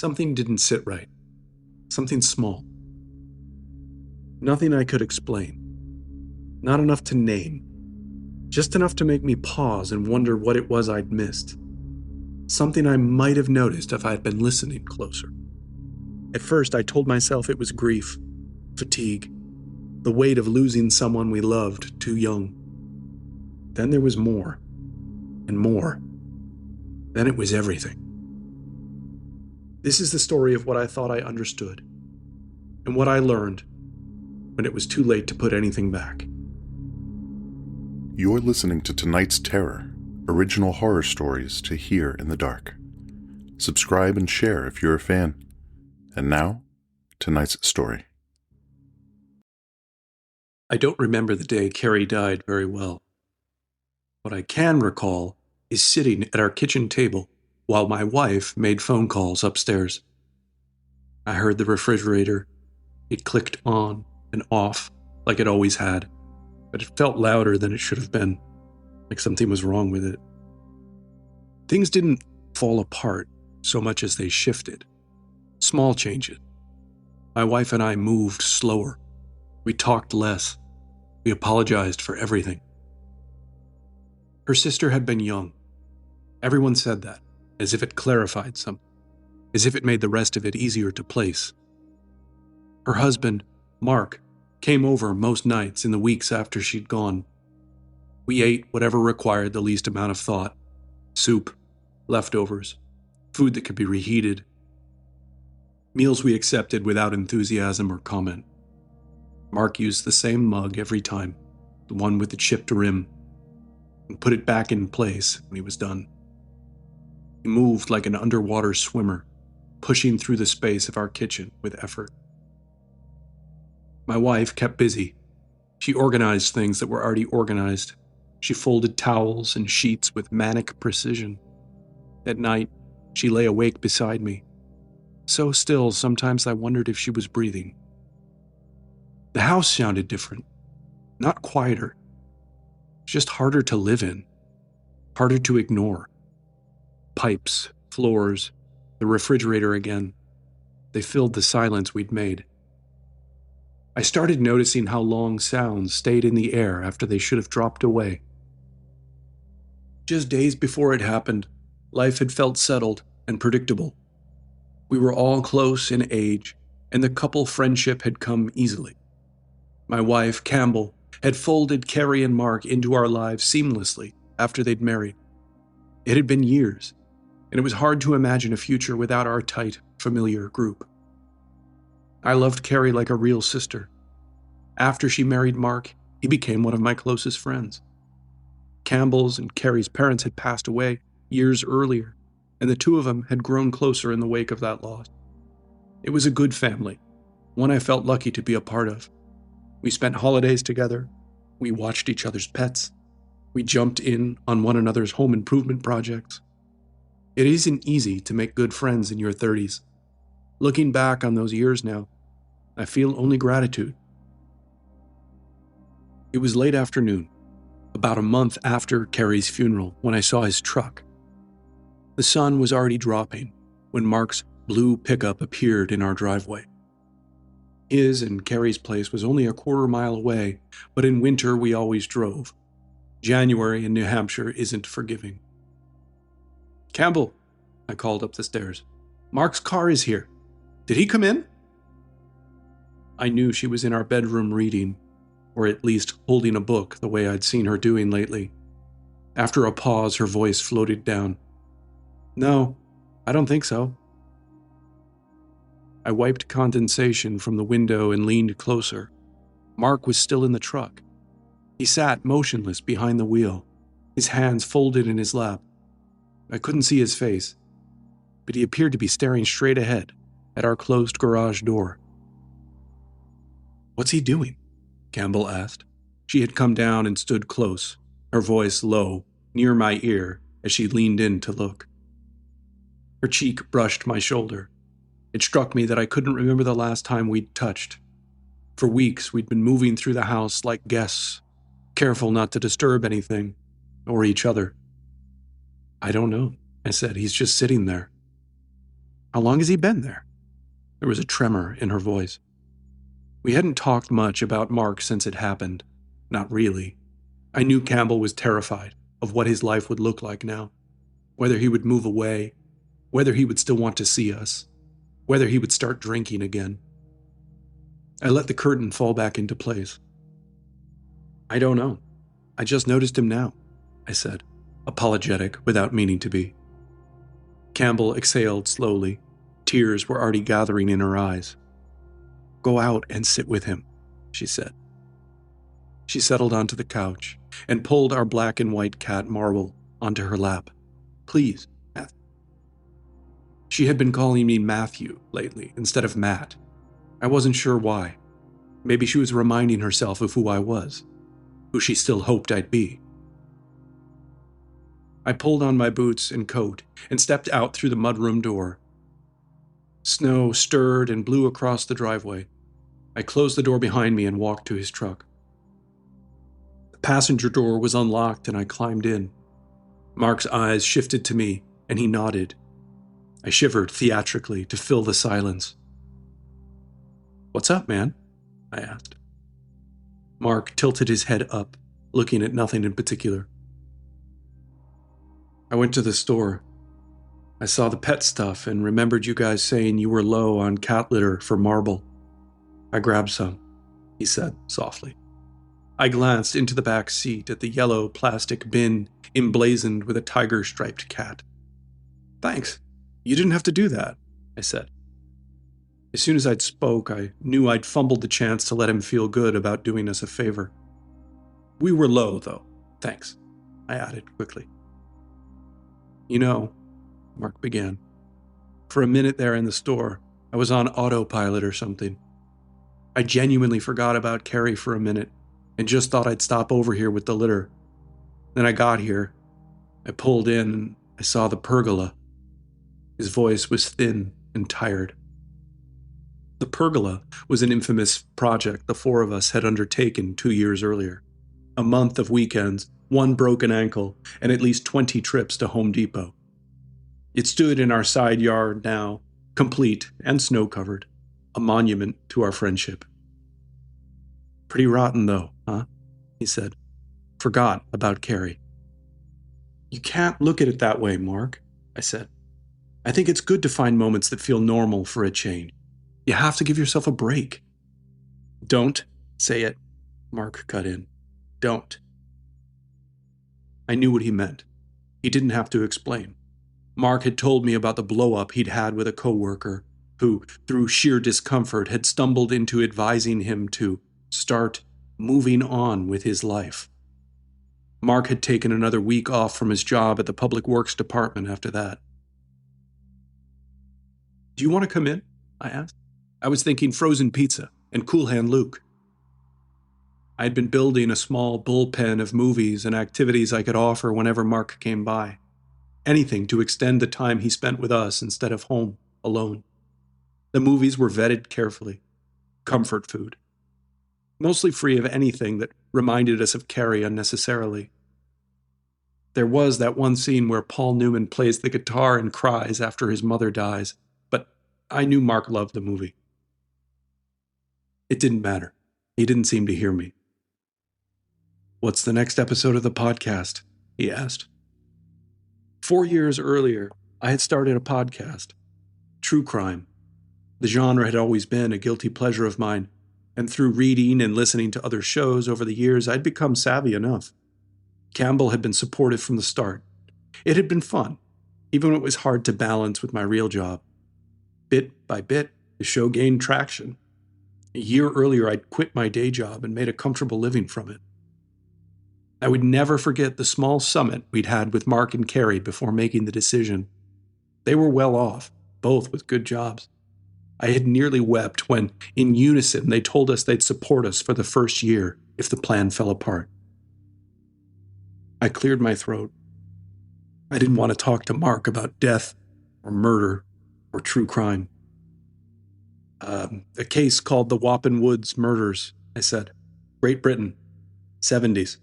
Something didn't sit right. Something small. Nothing I could explain. Not enough to name. Just enough to make me pause and wonder what it was I'd missed. Something I might have noticed if I had been listening closer. At first, I told myself it was grief, fatigue, the weight of losing someone we loved too young. Then there was more, and more. Then it was everything. This is the story of what I thought I understood, and what I learned when it was too late to put anything back. You're listening to tonight's Terror, original horror stories to hear in the dark. Subscribe and share if you're a fan. And now, tonight's story. I don't remember the day Carrie died very well. What I can recall is sitting at our kitchen table while my wife made phone calls upstairs. I heard the refrigerator. It clicked on and off like it always had, but it felt louder than it should have been, like something was wrong with it. Things didn't fall apart so much as they shifted. Small changes. My wife and I moved slower. We talked less. We apologized for everything. Her sister had been young. Everyone said that, as if it clarified something, as if it made the rest of it easier to place. Her husband, Mark, came over most nights in the weeks after she'd gone. We ate whatever required the least amount of thought: soup, leftovers, food that could be reheated. Meals we accepted without enthusiasm or comment. Mark used the same mug every time, the one with the chipped rim, and put it back in place when he was done. He moved like an underwater swimmer, pushing through the space of our kitchen with effort. My wife kept busy. She organized things that were already organized. She folded towels and sheets with manic precision. At night, she lay awake beside me. So still, sometimes I wondered if she was breathing. The house sounded different, not quieter, just harder to live in, harder to ignore. Pipes, floors, the refrigerator again. They filled the silence we'd made. I started noticing how long sounds stayed in the air after they should have dropped away. Just days before it happened, life had felt settled and predictable. We were all close in age, and the couple friendship had come easily. My wife, Campbell, had folded Carrie and Mark into our lives seamlessly after they'd married. It had been years, and it was hard to imagine a future without our tight, familiar group. I loved Carrie like a real sister. After she married Mark, he became one of my closest friends. Campbell's and Carrie's parents had passed away years earlier, and the two of them had grown closer in the wake of that loss. It was a good family, one I felt lucky to be a part of. We spent holidays together. We watched each other's pets. We jumped in on one another's home improvement projects. It isn't easy to make good friends in your 30s. Looking back on those years now, I feel only gratitude. It was late afternoon, about a month after Carrie's funeral, when I saw his truck. The sun was already dropping when Mark's blue pickup appeared in our driveway. His and Carrie's place was only a quarter-mile away, but in winter we always drove. January in New Hampshire isn't forgiving. "Campbell," I called up the stairs. "Mark's car is here. Did he come in?" I knew she was in our bedroom reading, or at least holding a book the way I'd seen her doing lately. After a pause, her voice floated down. "No, I don't think so." I wiped condensation from the window and leaned closer. Mark was still in the truck. He sat motionless behind the wheel, his hands folded in his lap. I couldn't see his face, but he appeared to be staring straight ahead at our closed garage door. "What's he doing?" Campbell asked. She had come down and stood close, her voice low, near my ear as she leaned in to look. Her cheek brushed my shoulder. It struck me that I couldn't remember the last time we'd touched. For weeks, we'd been moving through the house like guests, careful not to disturb anything, or each other. "I don't know," I said. "He's just sitting there." How long has he been there? There was a tremor in her voice. We hadn't talked much about Mark since it happened. Not really. I knew Campbell was terrified of what his life would look like now. Whether he would move away, whether he would still want to see us, whether he would start drinking again. I let the curtain fall back into place. I don't know. I just noticed him now, I said, apologetic without meaning to be. Campbell exhaled slowly. Tears were already gathering in her eyes. Go out and sit with him, she said. She settled onto the couch and pulled our black and white cat Marble onto her lap. Please, Matthew. She had been calling me Matthew lately instead of Matt. I wasn't sure why. Maybe she was reminding herself of who I was, who she still hoped I'd be. I pulled on my boots and coat and stepped out through the mudroom door. Snow stirred and blew across the driveway. I closed the door behind me and walked to his truck. The passenger door was unlocked and I climbed in. Mark's eyes shifted to me and he nodded. I shivered theatrically to fill the silence. What's up, man? I asked. Mark tilted his head up, looking at nothing in particular. I went to the store. I saw the pet stuff and remembered you guys saying you were low on cat litter for Marble. I grabbed some, he said softly. I glanced into the back seat at the yellow plastic bin emblazoned with a tiger-striped cat. Thanks. You didn't have to do that, I said. As soon as I'd spoke, I knew I'd fumbled the chance to let him feel good about doing us a favor. We were low, though. Thanks, I added quickly. You know, Mark began. For a minute there in the store, I was on autopilot or something. I genuinely forgot about Carrie for a minute and just thought I'd stop over here with the litter. Then I got here. I pulled in and I saw the pergola. His voice was thin and tired. The pergola was an infamous project the four of us had undertaken 2 years earlier. A month of weekends, 1 broken ankle, and at least 20 trips to Home Depot. It stood in our side yard now, complete and snow-covered, a monument to our friendship. Pretty rotten, though, huh? He said. Forgot about Carrie. You can't look at it that way, Mark, I said. I think it's good to find moments that feel normal for a change. You have to give yourself a break. Don't say it, Mark cut in. Don't. I knew what he meant. He didn't have to explain. Mark had told me about the blow-up he'd had with a coworker who, through sheer discomfort, had stumbled into advising him to start moving on with his life. Mark had taken another week off from his job at the Public Works Department after that. Do you want to come in? I asked. I was thinking frozen pizza and Cool Hand Luke. I had been building a small bullpen of movies and activities I could offer whenever Mark came by. Anything to extend the time he spent with us instead of home, alone. The movies were vetted carefully. Comfort food. Mostly free of anything that reminded us of Carrie unnecessarily. There was that one scene where Paul Newman plays the guitar and cries after his mother dies, but I knew Mark loved the movie. It didn't matter. He didn't seem to hear me. What's the next episode of the podcast? He asked. 4 years earlier, I had started a podcast. True crime. The genre had always been a guilty pleasure of mine, and through reading and listening to other shows over the years, I'd become savvy enough. Campbell had been supportive from the start. It had been fun, even when it was hard to balance with my real job. Bit by bit, the show gained traction. A year earlier, I'd quit my day job and made a comfortable living from it. I would never forget the small summit we'd had with Mark and Carrie before making the decision. They were well off, both with good jobs. I had nearly wept when, in unison, they told us they'd support us for the first year if the plan fell apart. I cleared my throat. I didn't want to talk to Mark about death or murder or true crime. A case called the Wapping Woods Murders, I said. Great Britain, 70s.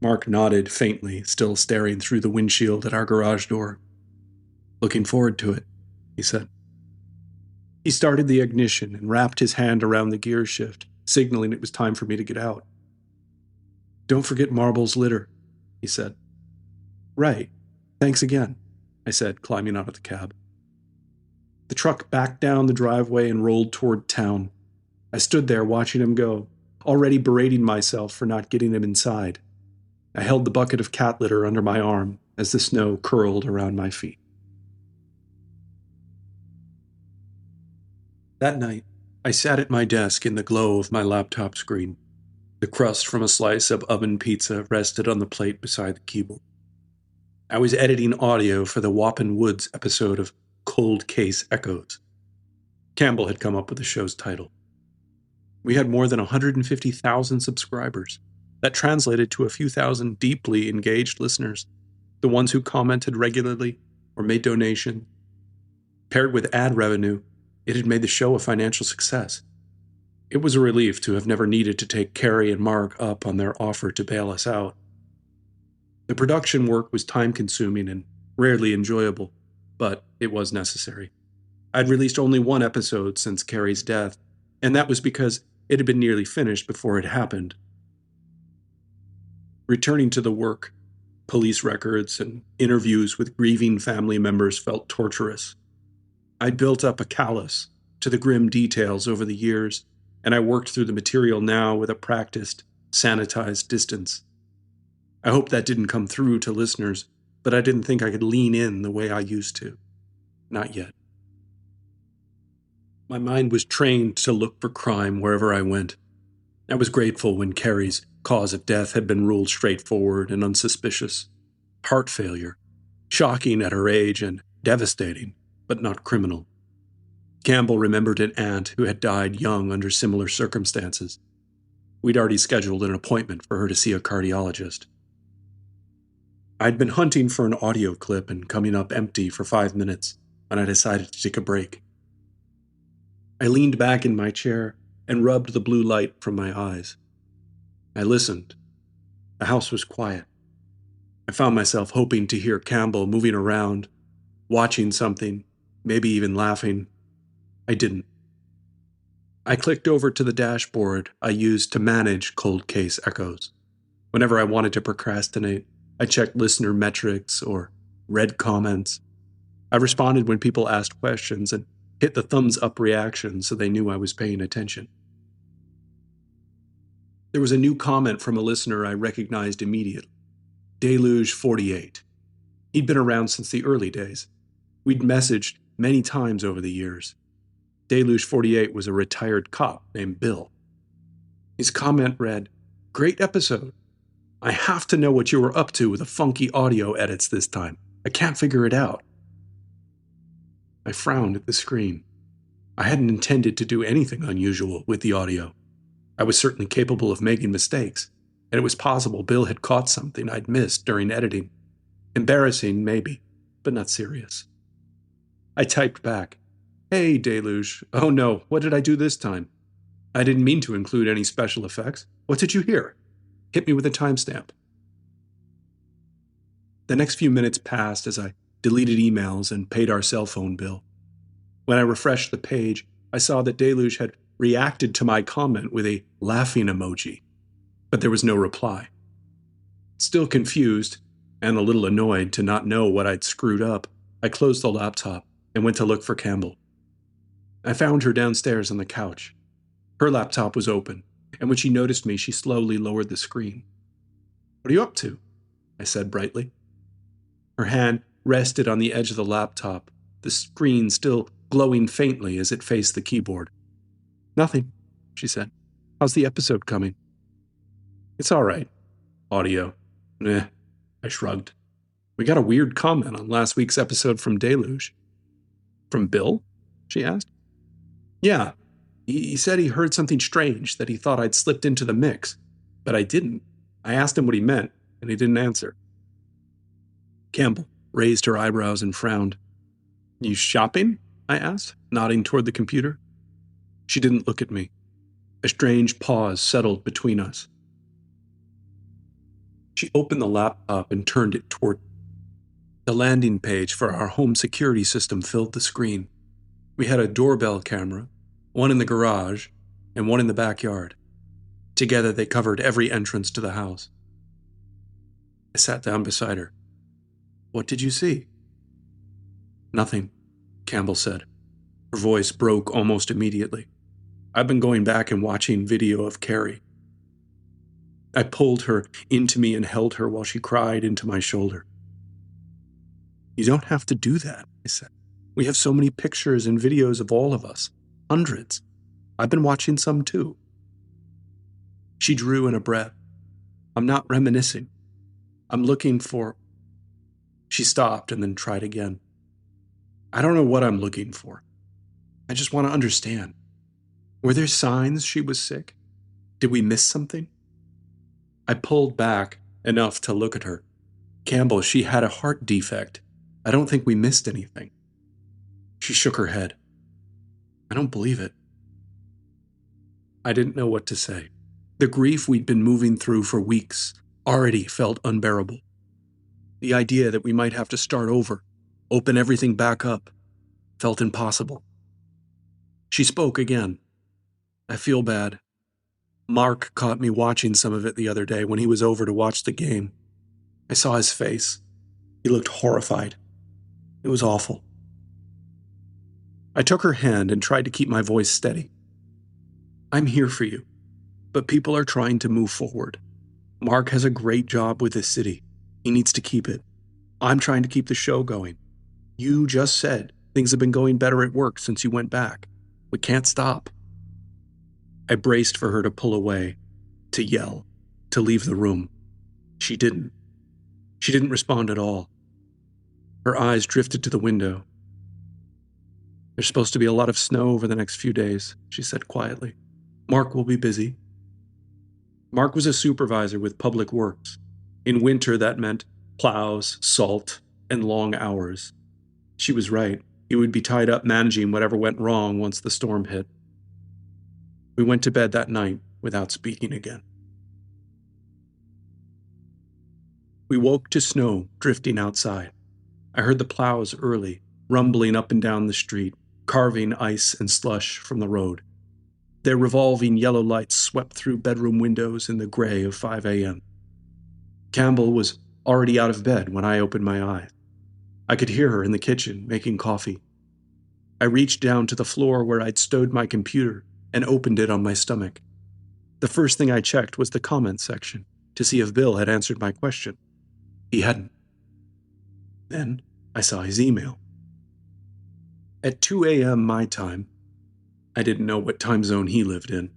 Mark nodded faintly, still staring through the windshield at our garage door. Looking forward to it, he said. He started the ignition and wrapped his hand around the gear shift, signaling it was time for me to get out. Don't forget Marble's litter, he said. Right. Thanks again, I said, climbing out of the cab. The truck backed down the driveway and rolled toward town. I stood there watching him go, already berating myself for not getting him inside. I held the bucket of cat litter under my arm as the snow curled around my feet. That night, I sat at my desk in the glow of my laptop screen. The crust from a slice of oven pizza rested on the plate beside the keyboard. I was editing audio for the Wappin Woods episode of Cold Case Echoes. Campbell had come up with the show's title. We had more than 150,000 subscribers. That translated to a few thousand deeply engaged listeners, the ones who commented regularly or made donations. Paired with ad revenue, it had made the show a financial success. It was a relief to have never needed to take Carrie and Mark up on their offer to bail us out. The production work was time-consuming and rarely enjoyable, but it was necessary. I'd released only one episode since Carrie's death, and that was because it had been nearly finished before it happened. Returning to the work, police records and interviews with grieving family members felt torturous. I'd built up a callous to the grim details over the years, and I worked through the material now with a practiced, sanitized distance. I hope that didn't come through to listeners, but I didn't think I could lean in the way I used to. Not yet. My mind was trained to look for crime wherever I went. I was grateful when Carrie's cause of death had been ruled straightforward and unsuspicious. Heart failure. Shocking at her age and devastating, but not criminal. Campbell remembered an aunt who had died young under similar circumstances. We'd already scheduled an appointment for her to see a cardiologist. I'd been hunting for an audio clip and coming up empty for 5 minutes, and I decided to take a break. I leaned back in my chair and rubbed the blue light from my eyes. I listened. The house was quiet. I found myself hoping to hear Campbell moving around, watching something, maybe even laughing. I didn't. I clicked over to the dashboard I used to manage Cold Case Echoes. Whenever I wanted to procrastinate, I checked listener metrics or read comments. I responded when people asked questions and hit the thumbs up reaction so they knew I was paying attention. There was a new comment from a listener I recognized immediately. Deluge 48. He'd been around since the early days. We'd messaged many times over the years. Deluge 48 was a retired cop named Bill. His comment read, "Great episode. I have to know what you were up to with the funky audio edits this time. I can't figure it out." I frowned at the screen. I hadn't intended to do anything unusual with the audio. I was certainly capable of making mistakes, and it was possible Bill had caught something I'd missed during editing. Embarrassing, maybe, but not serious. I typed back, "Hey, Deluge. Oh no, what did I do this time? I didn't mean to include any special effects. What did you hear? Hit me with a timestamp." The next few minutes passed as I deleted emails and paid our cell phone bill. When I refreshed the page, I saw that Deluge had reacted to my comment with a laughing emoji, but there was no reply. Still confused, and a little annoyed to not know what I'd screwed up, I closed the laptop and went to look for Campbell. I found her downstairs on the couch. Her laptop was open, and when she noticed me, she slowly lowered the screen. "What are you up to?" I said brightly. Her hand rested on the edge of the laptop, the screen still glowing faintly as it faced the keyboard. "Nothing," she said. "How's the episode coming?" "It's all right. Audio. I shrugged. "We got a weird comment on last week's episode from Deluge." "From Bill?" she asked. "Yeah. He said he heard something strange, that he thought I'd slipped into the mix, but I didn't. I asked him what he meant, and he didn't answer." Campbell raised her eyebrows and frowned. "You shopping?" I asked, nodding toward the computer. She didn't look at me. A strange pause settled between us. She opened the laptop and turned it toward me. The landing page for our home security system filled the screen. We had a doorbell camera, one in the garage, and one in the backyard. Together they covered every entrance to the house. I sat down beside her. "What did you see?" "Nothing," Campbell said. Her voice broke almost immediately. "I've been going back and watching video of Carrie." I pulled her into me and held her while she cried into my shoulder. "You don't have to do that," I said. "We have so many pictures and videos of all of us. Hundreds. I've been watching some too." She drew in a breath. "I'm not reminiscing. I'm looking for—" She stopped and then tried again. "I don't know what I'm looking for. I just want to understand. Were there signs she was sick? Did we miss something?" I pulled back enough to look at her. "Campbell, she had a heart defect. I don't think we missed anything." She shook her head. "I don't believe it." I didn't know what to say. The grief we'd been moving through for weeks already felt unbearable. The idea that we might have to start over, open everything back up, felt impossible. She spoke again. "I feel bad. Mark caught me watching some of it the other day when he was over to watch the game. I saw his face. He looked horrified. It was awful." I took her hand and tried to keep my voice steady. "I'm here for you, but people are trying to move forward. Mark has a great job with this city. He needs to keep it. I'm trying to keep the show going. You just said things have been going better at work since you went back. We can't stop." I braced for her to pull away, to yell, to leave the room. She didn't. She didn't respond at all. Her eyes drifted to the window. "There's supposed to be a lot of snow over the next few days," she said quietly. "Mark will be busy." Mark was a supervisor with Public Works. In winter, that meant plows, salt, and long hours. She was right. He would be tied up managing whatever went wrong once the storm hit. We went to bed that night without speaking again. We woke to snow drifting outside. I heard the plows early, rumbling up and down the street, carving ice and slush from the road. Their revolving yellow lights swept through bedroom windows in the gray of 5 a.m. Campbell was already out of bed when I opened my eyes. I could hear her in the kitchen making coffee. I reached down to the floor where I'd stowed my computer and opened it on my stomach. The first thing I checked was the comments section to see if Bill had answered my question. He hadn't. Then I saw his email. At 2 a.m. my time, I didn't know what time zone he lived in,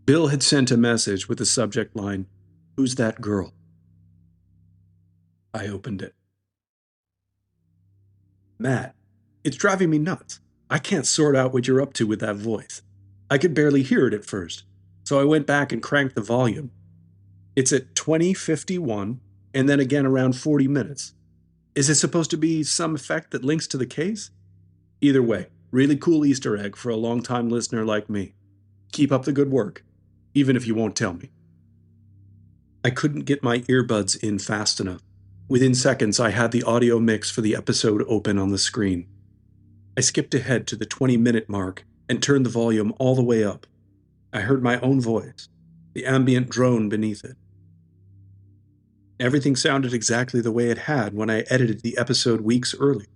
Bill had sent a message with the subject line, "Who's that girl?" I opened it. "Matt, it's driving me nuts. I can't sort out what you're up to with that voice. I could barely hear it at first, so I went back and cranked the volume. It's at 20:51 and then again around 40 minutes. Is it supposed to be some effect that links to the case? Either way, really cool Easter egg for a long-time listener like me. Keep up the good work, even if you won't tell me." I couldn't get my earbuds in fast enough. Within seconds, I had the audio mix for the episode open on the screen. I skipped ahead to the 20-minute mark and turned the volume all the way up. I heard my own voice, the ambient drone beneath it. Everything sounded exactly the way it had when I edited the episode weeks early.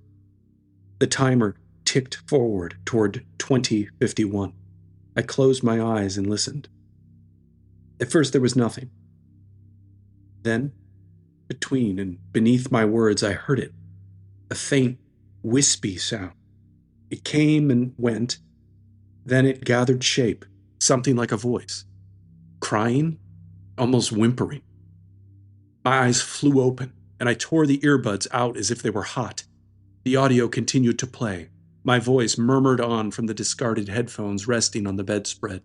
The timer ticked forward toward 20:51. I closed my eyes and listened. At first there was nothing. Then, between and beneath my words, I heard it. A faint, wispy sound. It came and went. Then it gathered shape, something like a voice. Crying, almost whimpering. My eyes flew open, and I tore the earbuds out as if they were hot. The audio continued to play. My voice murmured on from the discarded headphones resting on the bedspread.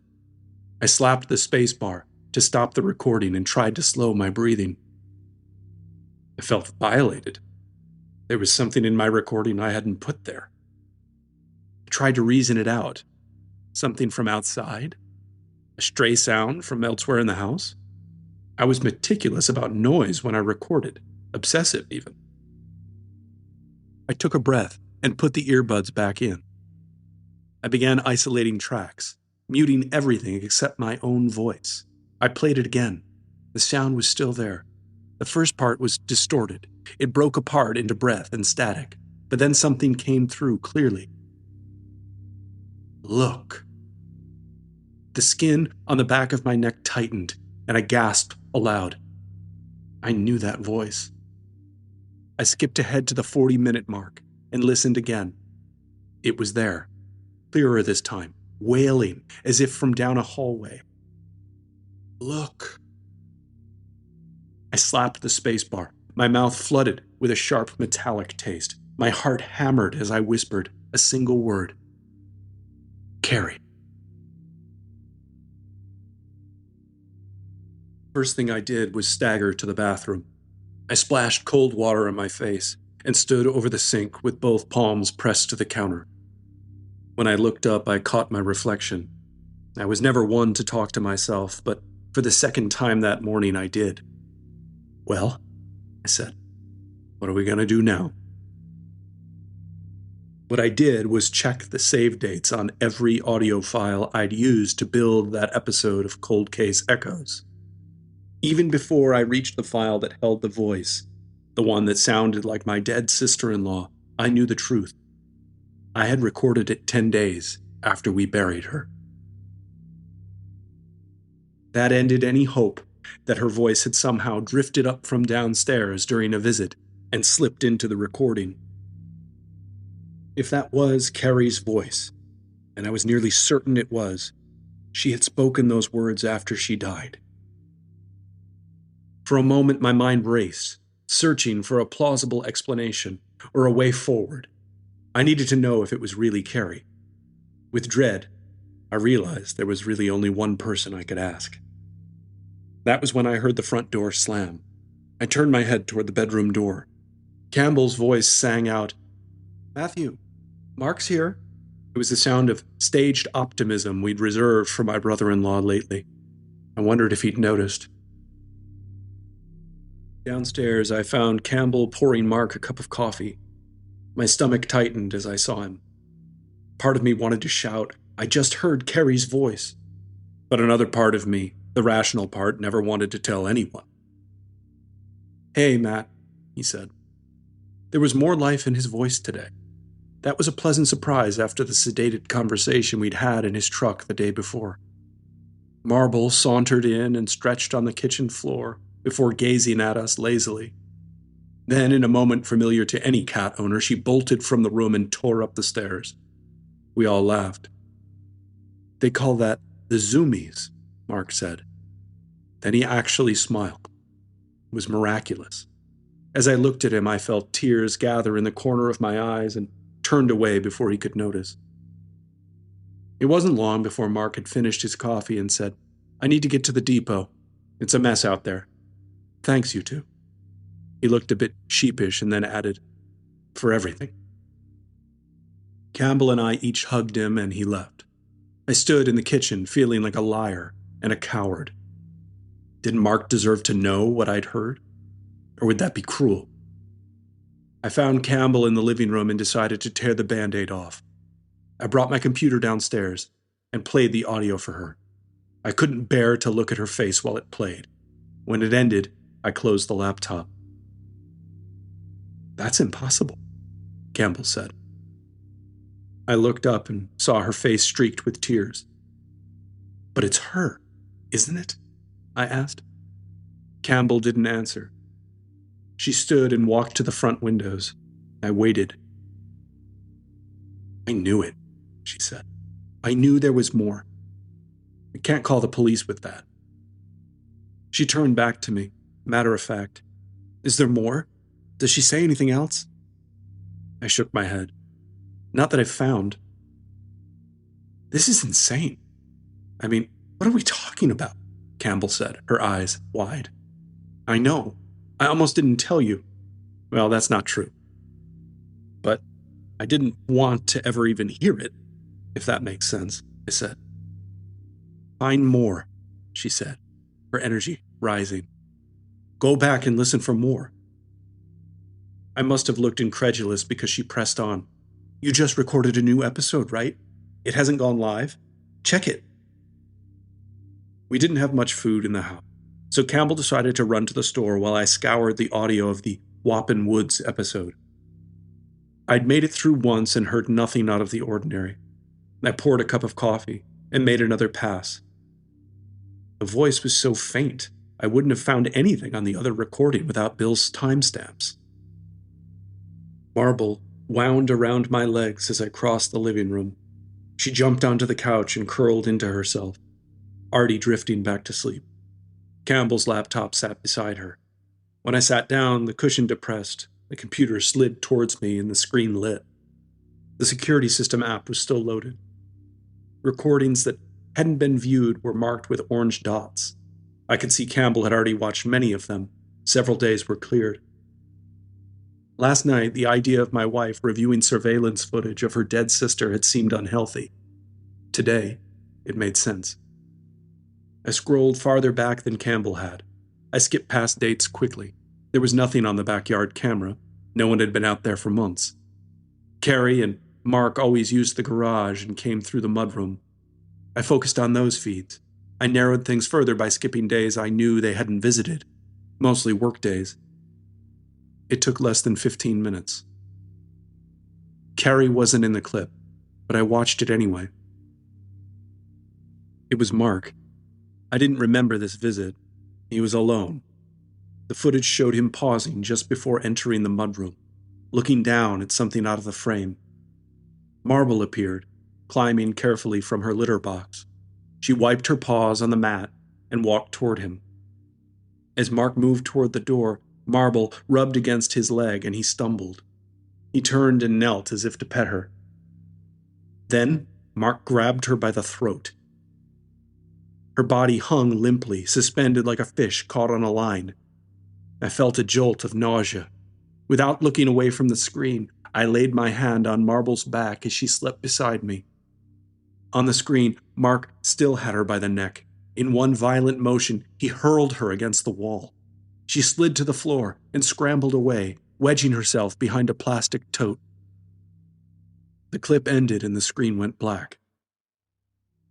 I slapped the space bar to stop the recording and tried to slow my breathing. I felt violated. There was something in my recording I hadn't put there. I tried to reason it out. Something from outside? A stray sound from elsewhere in the house? I was meticulous about noise when I recorded, obsessive even. I took a breath and put the earbuds back in. I began isolating tracks, muting everything except my own voice. I played it again. The sound was still there. The first part was distorted. It broke apart into breath and static, but then something came through clearly. Look. The skin on the back of my neck tightened, and I gasped aloud. I knew that voice. I skipped ahead to the 40-minute mark and listened again. It was there, clearer this time, wailing as if from down a hallway. Look. I slapped the spacebar, my mouth flooded with a sharp metallic taste. My heart hammered as I whispered a single word. Carrie. First thing I did was stagger to the bathroom. I splashed cold water on my face and stood over the sink with both palms pressed to the counter. When I looked up, I caught my reflection. I was never one to talk to myself, but for the second time that morning I did. Well, I said, what are we going to do now? What I did was check the save dates on every audio file I'd used to build that episode of Cold Case Echoes. Even before I reached the file that held the voice, the one that sounded like my dead sister-in-law, I knew the truth. I had recorded it 10 days after we buried her. That ended any hope that her voice had somehow drifted up from downstairs during a visit and slipped into the recording. If that was Carrie's voice, and I was nearly certain it was, she had spoken those words after she died. For a moment, my mind raced, searching for a plausible explanation or a way forward. I needed to know if it was really Carrie. With dread, I realized there was really only one person I could ask. That was when I heard the front door slam. I turned my head toward the bedroom door. Campbell's voice sang out, "Matthew, Mark's here." It was the sound of staged optimism we'd reserved for my brother-in-law lately. I wondered if he'd noticed. Downstairs, I found Campbell pouring Mark a cup of coffee. My stomach tightened as I saw him. Part of me wanted to shout, I just heard Carrie's voice. But another part of me, the rational part, never wanted to tell anyone. "Hey, Matt," he said. There was more life in his voice today. That was a pleasant surprise after the sedated conversation we'd had in his truck the day before. Marble sauntered in and stretched on the kitchen floor before gazing at us lazily. Then, in a moment familiar to any cat owner, she bolted from the room and tore up the stairs. We all laughed. "They call that the zoomies," Mark said. Then he actually smiled. It was miraculous. As I looked at him, I felt tears gather in the corner of my eyes and turned away before he could notice. It wasn't long before Mark had finished his coffee and said, "I need to get to the depot. It's a mess out there. Thanks, you two." He looked a bit sheepish and then added, "For everything." Campbell and I each hugged him and he left. I stood in the kitchen feeling like a liar and a coward. Didn't Mark deserve to know what I'd heard? Or would that be cruel? I found Campbell in the living room and decided to tear the Band-Aid off. I brought my computer downstairs and played the audio for her. I couldn't bear to look at her face while it played. When it ended, I closed the laptop. "That's impossible," Campbell said. I looked up and saw her face streaked with tears. "But it's her, isn't it?" I asked. Campbell didn't answer. She stood and walked to the front windows. I waited. "I knew it," she said. "I knew there was more. I can't call the police with that." She turned back to me, matter of fact. "Is there more? Does she say anything else?" I shook my head. "Not that I've found." "This is insane. I mean, what are we talking about?" Campbell said, her eyes wide. "I know. I almost didn't tell you." "Well, that's not true. But I didn't want to ever even hear it, if that makes sense," I said. "Find more," she said, her energy rising. "Go back and listen for more." I must have looked incredulous because she pressed on. You just recorded a new episode, right? It hasn't gone live? Check it. We didn't have much food in the house, so Campbell decided to run to the store while I scoured the audio of the Wappin Woods episode. I'd made it through once and heard nothing out of the ordinary. I poured a cup of coffee and made another pass. The voice was so faint, I wouldn't have found anything on the other recording without Bill's timestamps. Marble wound around my legs as I crossed the living room. She jumped onto the couch and curled into herself, already drifting back to sleep. Campbell's laptop sat beside her. When I sat down, the cushion depressed, the computer slid towards me and the screen lit. The security system app was still loaded. Recordings that hadn't been viewed were marked with orange dots. I could see Campbell had already watched many of them. Several days were cleared. Last night, the idea of my wife reviewing surveillance footage of her dead sister had seemed unhealthy. Today, it made sense. I scrolled farther back than Campbell had. I skipped past dates quickly. There was nothing on the backyard camera. No one had been out there for months. Carrie and Mark always used the garage and came through the mudroom. I focused on those feeds. I narrowed things further by skipping days I knew they hadn't visited, mostly work days. It took less than 15 minutes. Carrie wasn't in the clip, but I watched it anyway. It was Mark. I didn't remember this visit. He was alone. The footage showed him pausing just before entering the mudroom, looking down at something out of the frame. Marble appeared, climbing carefully from her litter box. She wiped her paws on the mat and walked toward him. As Mark moved toward the door, Marble rubbed against his leg and he stumbled. He turned and knelt as if to pet her. Then Mark grabbed her by the throat. Her body hung limply, suspended like a fish caught on a line. I felt a jolt of nausea. Without looking away from the screen, I laid my hand on Marble's back as she slept beside me. On the screen, Mark still had her by the neck. In one violent motion, he hurled her against the wall. She slid to the floor and scrambled away, wedging herself behind a plastic tote. The clip ended and the screen went black.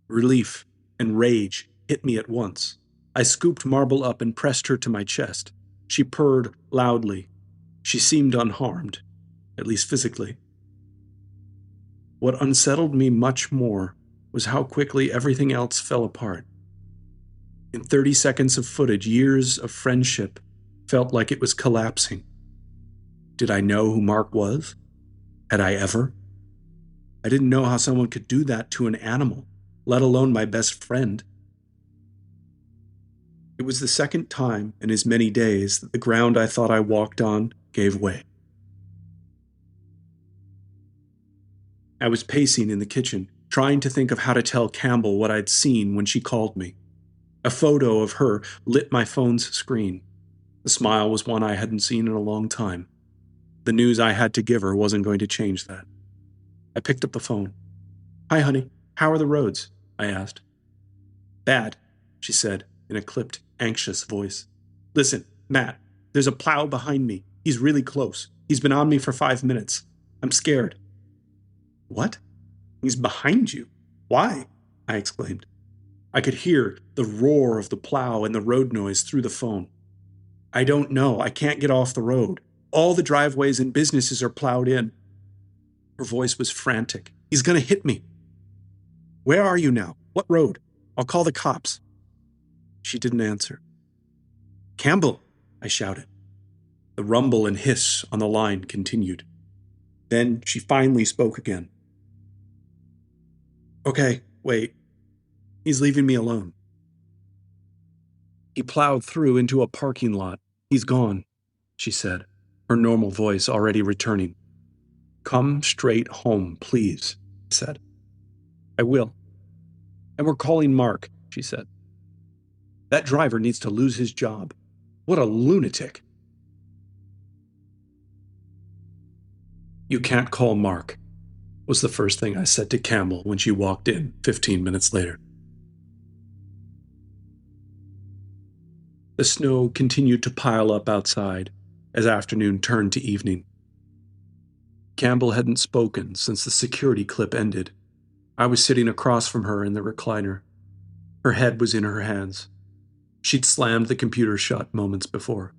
Relief and rage hit me at once. I scooped Marble up and pressed her to my chest. She purred loudly. She seemed unharmed, at least physically. What unsettled me much more was how quickly everything else fell apart. In 30 seconds of footage, years of friendship felt like it was collapsing. Did I know who Mark was? Had I ever? I didn't know how someone could do that to an animal, let alone my best friend. It was the second time in as many days that the ground I thought I walked on gave way. I was pacing in the kitchen, trying to think of how to tell Campbell what I'd seen when she called me. A photo of her lit my phone's screen. The smile was one I hadn't seen in a long time. The news I had to give her wasn't going to change that. I picked up the phone. "Hi, honey. How are the roads?" I asked. "Bad," she said in a clipped, anxious voice. "Listen, Matt, there's a plow behind me. He's really close. He's been on me for 5 minutes. I'm scared." "What? He's behind you? Why?" I exclaimed. I could hear the roar of the plow and the road noise through the phone. "I don't know. I can't get off the road. All the driveways and businesses are plowed in." Her voice was frantic. "He's going to hit me." "Where are you now? What road? I'll call the cops." She didn't answer. "Campbell," I shouted. The rumble and hiss on the line continued. Then she finally spoke again. "Okay, wait. He's leaving me alone." "He plowed through into a parking lot. He's gone," she said, her normal voice already returning. "Come straight home, please," I said. "I will. And we're calling Mark," she said. "That driver needs to lose his job. What a lunatic." "You can't call Mark," was the first thing I said to Campbell when she walked in 15 minutes later. The snow continued to pile up outside as afternoon turned to evening. Campbell hadn't spoken since the security clip ended. I was sitting across from her in the recliner. Her head was in her hands. She'd slammed the computer shut moments before.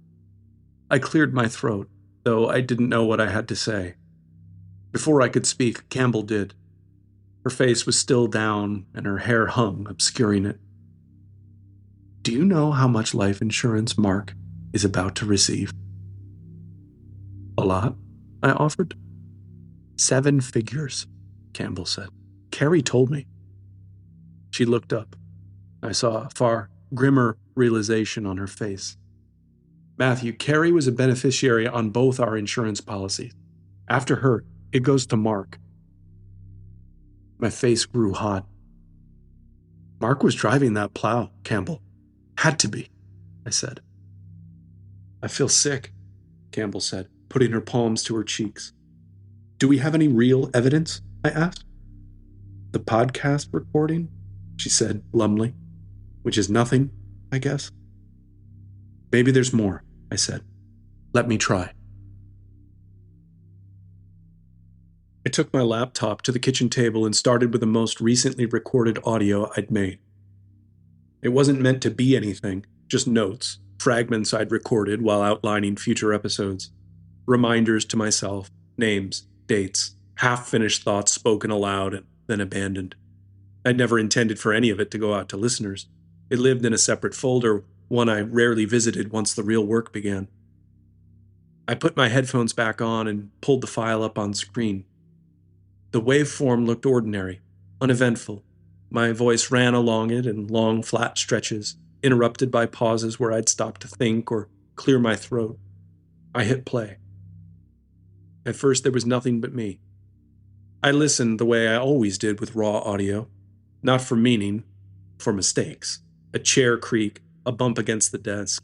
I cleared my throat, though I didn't know what I had to say. Before I could speak, Campbell did. Her face was still down, and her hair hung, obscuring it. "Do you know how much life insurance Mark is about to receive?" "A lot," I offered. "7 figures," Campbell said. "Carrie told me." She looked up. I saw a far grimmer realization on her face. "Matthew, Carrie was a beneficiary on both our insurance policies. After her, it goes to Mark." My face grew hot. "Mark was driving that plow, Campbell. Had to be," I said. "I feel sick," Campbell said, putting her palms to her cheeks. "Do we have any real evidence?" I asked. "The podcast recording," she said glumly, "which is nothing, I guess." "Maybe there's more," I said. "Let me try." I took my laptop to the kitchen table and started with the most recently recorded audio I'd made. It wasn't meant to be anything, just notes, fragments I'd recorded while outlining future episodes. Reminders to myself, names, dates, half-finished thoughts spoken aloud and then abandoned. I'd never intended for any of it to go out to listeners. It lived in a separate folder, one I rarely visited once the real work began. I put my headphones back on and pulled the file up on screen. The waveform looked ordinary, uneventful. My voice ran along it in long, flat stretches, interrupted by pauses where I'd stop to think or clear my throat. I hit play. At first, there was nothing but me. I listened the way I always did with raw audio, not for meaning, for mistakes. A chair creak, a bump against the desk,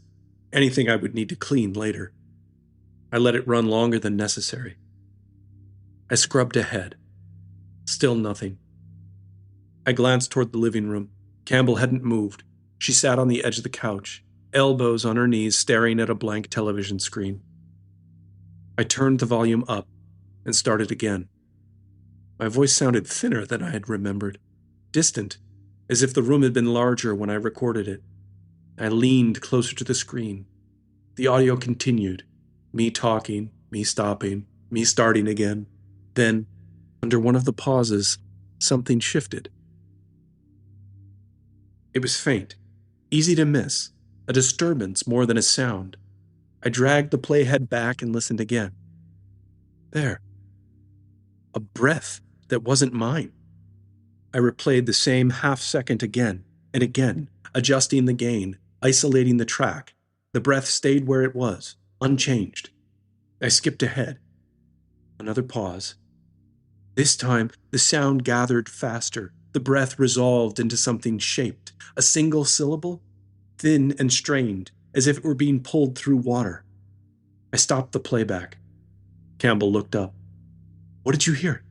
anything I would need to clean later. I let it run longer than necessary. I scrubbed ahead. Still nothing. I glanced toward the living room. Campbell hadn't moved. She sat on the edge of the couch, elbows on her knees, staring at a blank television screen. I turned the volume up and started again. My voice sounded thinner than I had remembered, distant, as if the room had been larger when I recorded it. I leaned closer to the screen. The audio continued, me talking, me stopping, me starting again. Then, under one of the pauses, something shifted. It was faint, easy to miss, a disturbance more than a sound. I dragged the playhead back and listened again. There. A breath that wasn't mine. I replayed the same half-second again and again, adjusting the gain, isolating the track. The breath stayed where it was, unchanged. I skipped ahead. Another pause. This time, the sound gathered faster. The breath resolved into something shaped, a single syllable, thin and strained, as if it were being pulled through water. I stopped the playback. Campbell looked up. "What did you hear?"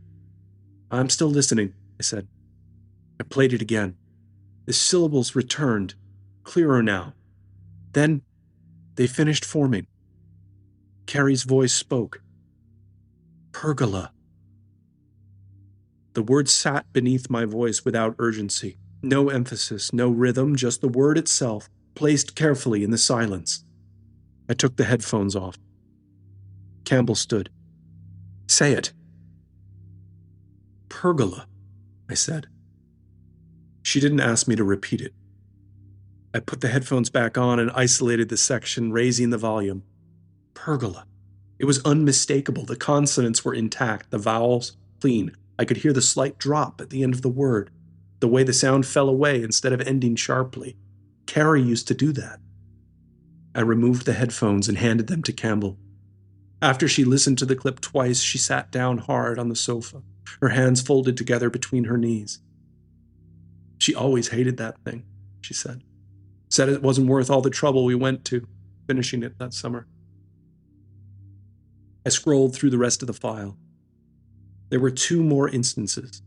"I'm still listening," I said. I played it again. The syllables returned, clearer now. Then they finished forming. Carrie's voice spoke. "Pergola." The word sat beneath my voice without urgency. No emphasis, no rhythm, just the word itself, placed carefully in the silence. I took the headphones off. Campbell stood. "Say it." "Pergola," I said. She didn't ask me to repeat it. I put the headphones back on and isolated the section, raising the volume. Pergola. It was unmistakable. The consonants were intact, the vowels clean. I could hear the slight drop at the end of the word, the way the sound fell away instead of ending sharply. Carrie used to do that. I removed the headphones and handed them to Campbell. After she listened to the clip twice, she sat down hard on the sofa, her hands folded together between her knees. "She always hated that thing," she said. "Said it wasn't worth all the trouble we went to finishing it that summer." I scrolled through the rest of the file. There were 2 more instances,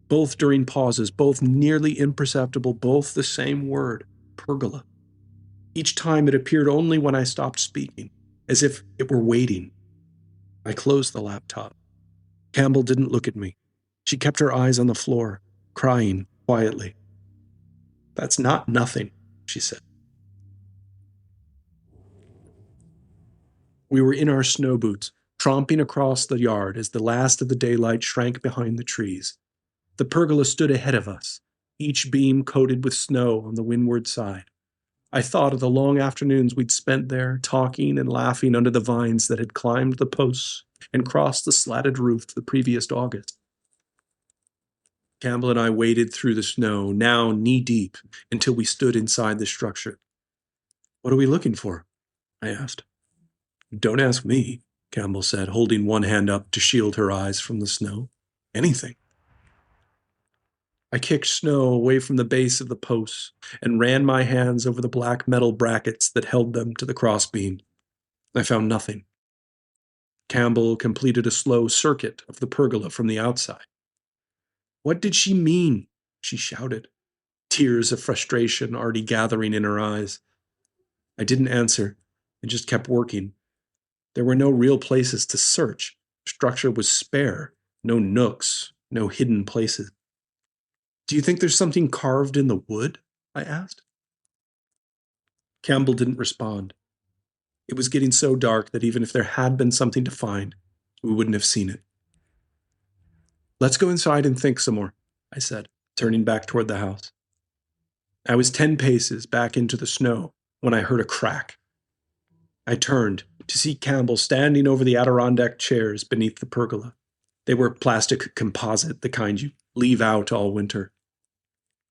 both during pauses, both nearly imperceptible, both the same word, pergola. Each time it appeared only when I stopped speaking, as if it were waiting. I closed the laptop. Campbell didn't look at me. She kept her eyes on the floor, crying quietly. "That's not nothing," she said. We were in our snow boots, tromping across the yard as the last of the daylight shrank behind the trees. The pergola stood ahead of us, each beam coated with snow on the windward side. I thought of the long afternoons we'd spent there, talking and laughing under the vines that had climbed the posts and crossed the slatted roof the previous August. Campbell and I waded through the snow, now knee-deep, until we stood inside the structure. "What are we looking for?" I asked. "Don't ask me," Campbell said, holding one hand up to shield her eyes from the snow. "Anything." I kicked snow away from the base of the posts and ran my hands over the black metal brackets that held them to the crossbeam. I found nothing. Campbell completed a slow circuit of the pergola from the outside. "What did she mean?" she shouted, tears of frustration already gathering in her eyes. I didn't answer and just kept working. There were no real places to search. The structure was spare, no nooks, no hidden places. "Do you think there's something carved in the wood?" I asked. Campbell didn't respond. It was getting so dark that even if there had been something to find, we wouldn't have seen it. "Let's go inside and think some more," I said, turning back toward the house. I was 10 paces back into the snow when I heard a crack. I turned to see Campbell standing over the Adirondack chairs beneath the pergola. They were plastic composite, the kind you leave out all winter.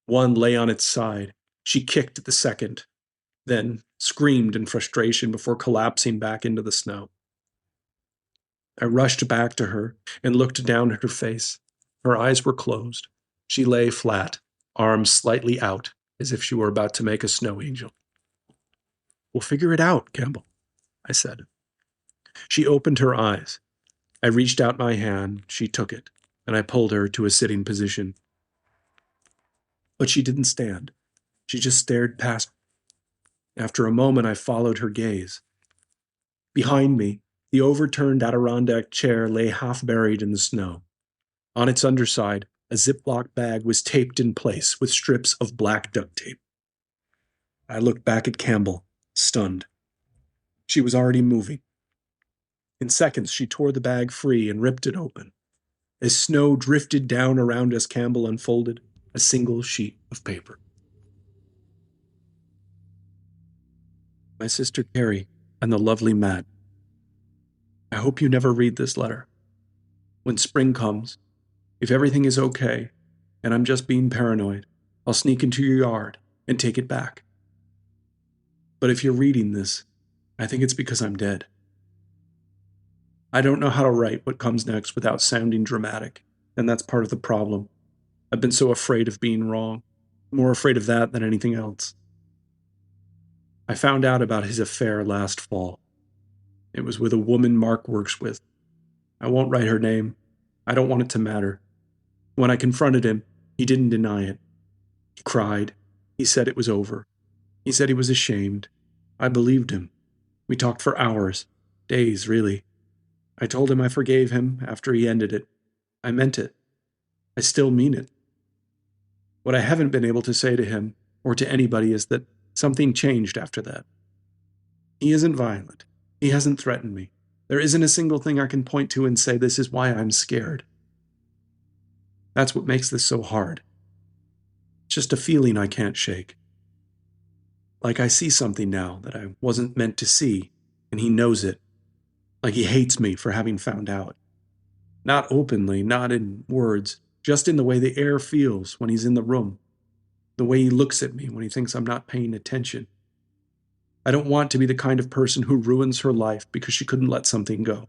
One lay on its side. She kicked at the second, then screamed in frustration before collapsing back into the snow. I rushed back to her and looked down at her face. Her eyes were closed. She lay flat, arms slightly out, as if she were about to make a snow angel. "We'll figure it out, Campbell," I said. She opened her eyes. I reached out my hand, she took it, and I pulled her to a sitting position. But she didn't stand. She just stared past me. After a moment, I followed her gaze. Behind me, the overturned Adirondack chair lay half buried in the snow. On its underside, a Ziploc bag was taped in place with strips of black duct tape. I looked back at Campbell, stunned. She was already moving. In seconds, she tore the bag free and ripped it open. As snow drifted down around us, Campbell unfolded a single sheet of paper. "My sister Carrie and the lovely Matt. I hope you never read this letter. When spring comes, if everything is okay, and I'm just being paranoid, I'll sneak into your yard and take it back. But if you're reading this, I think it's because I'm dead. I don't know how to write what comes next without sounding dramatic, and that's part of the problem. I've been so afraid of being wrong, more afraid of that than anything else. I found out about his affair last fall. It was with a woman Mark works with. I won't write her name. I don't want it to matter. When I confronted him, he didn't deny it. He cried. He said it was over. He said he was ashamed. I believed him. We talked for hours, days, really. I told him I forgave him after he ended it. I meant it. I still mean it. What I haven't been able to say to him, or to anybody, is that something changed after that. He isn't violent. He hasn't threatened me. There isn't a single thing I can point to and say this is why I'm scared. That's what makes this so hard. It's just a feeling I can't shake. Like I see something now that I wasn't meant to see, and he knows it. Like he hates me for having found out. Not openly, not in words, just in the way the air feels when he's in the room. The way he looks at me when he thinks I'm not paying attention. I don't want to be the kind of person who ruins her life because she couldn't let something go.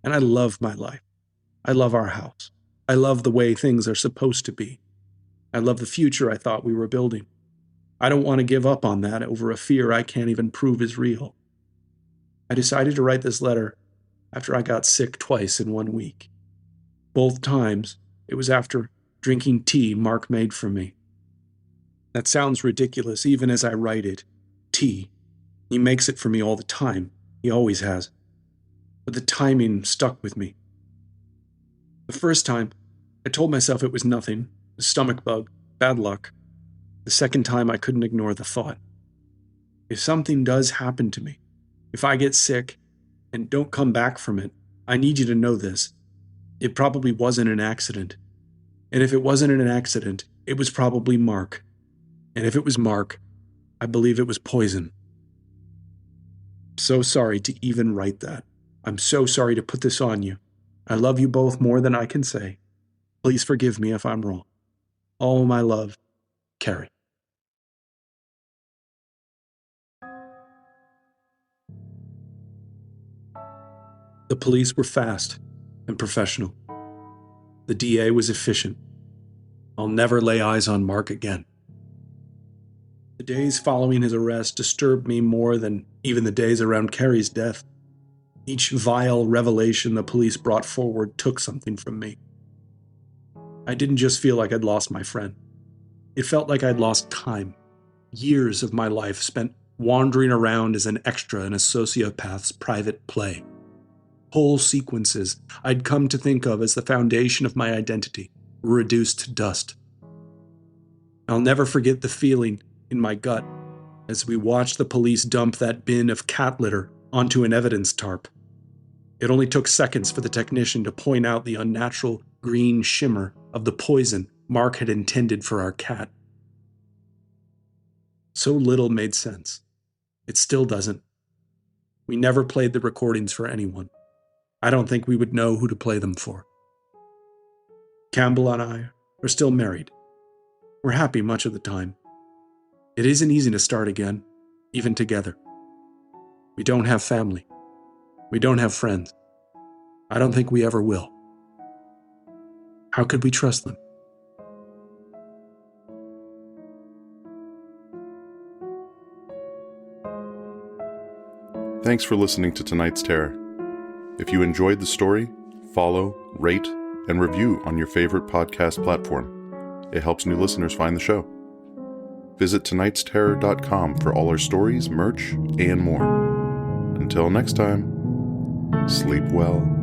And I love my life. I love our house. I love the way things are supposed to be. I love the future I thought we were building. I don't want to give up on that over a fear I can't even prove is real. I decided to write this letter after I got sick twice in 1 week. Both times, it was after drinking tea Mark made for me. That sounds ridiculous even as I write it. Tea. He makes it for me all the time. He always has. But the timing stuck with me. The first time, I told myself it was nothing, a stomach bug, bad luck. The second time, I couldn't ignore the thought. If something does happen to me, if I get sick and don't come back from it, I need you to know this. It probably wasn't an accident. And if it wasn't an accident, it was probably Mark. And if it was Mark, I believe it was poison. I'm so sorry to even write that. I'm so sorry to put this on you. I love you both more than I can say. Please forgive me if I'm wrong. All my love, Carrie. The police were fast and professional. The DA was efficient. I'll never lay eyes on Mark again. The days following his arrest disturbed me more than even the days around Carrie's death. Each vile revelation the police brought forward took something from me. I didn't just feel like I'd lost my friend. It felt like I'd lost time. Years of my life spent wandering around as an extra in a sociopath's private play. Whole sequences I'd come to think of as the foundation of my identity were reduced to dust. I'll never forget the feeling in my gut as we watched the police dump that bin of cat litter onto an evidence tarp. It only took seconds for the technician to point out the unnatural green shimmer of the poison Mark had intended for our cat. So little made sense. It still doesn't. We never played the recordings for anyone. I don't think we would know who to play them for. Campbell and I are still married. We're happy much of the time. It isn't easy to start again, even together. We don't have family. We don't have friends. I don't think we ever will. How could we trust them? Thanks for listening to tonight's Terror. If you enjoyed the story, follow, rate, and review on your favorite podcast platform. It helps new listeners find the show. Visit tonightsterror.com for all our stories, merch, and more. Until next time, sleep well